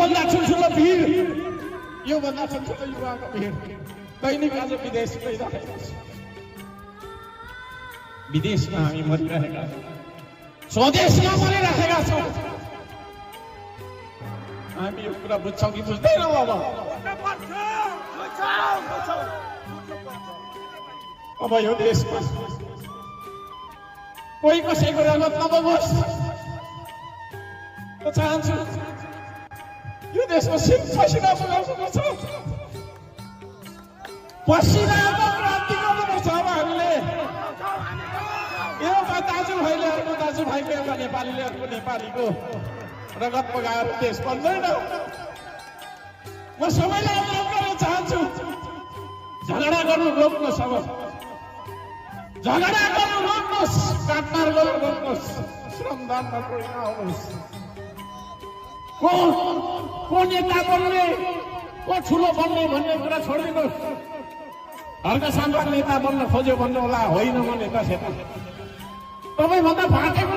योभन्दा ठुल्ठुलो भिड, योभन्दा ठुल्ठुलो युवाको भिड दैनिक आज विदेश गइरहेको छ। विदेशमा हामी मरिरहेका छौँ, स्वदेशमा मरिरहेका छौँ। हामी यो कुरा बुझ्छौँ कि बुझ्दैनौँ? अब यो देशमा कोही कसैको रगत नबगोस् म चाहन्छु। यो देशमा सिर्फ पसिना बगाउनुपर्छ, पसिनाको क्रान्ति गर्नुपर्छ। अब हामीले एउटा दाजुभाइले अर्को दाजुभाइको, एउटा नेपालीले अर्को नेपालीको रगत बगाएर देश बन्दैन। म सबैलाई अनुरोध गर्न चाहन्छु, झगडा गर्नु रोक्नुहोस्। अब झगडा गर्नु रोक्नुहोस्, काटमार गर्नु रोक्नुहोस्, श्रमदानमा कोही नआउनुहोस्। को नेता बन्ने, को ठुलो बन्ने भन्ने कुरा छोडिदिनुहोस्। हर्कसाम्राट नेता बन्न खोज्यो भन्नु होला, होइन म नेता सेता। तपाईँभन्दा फाटेको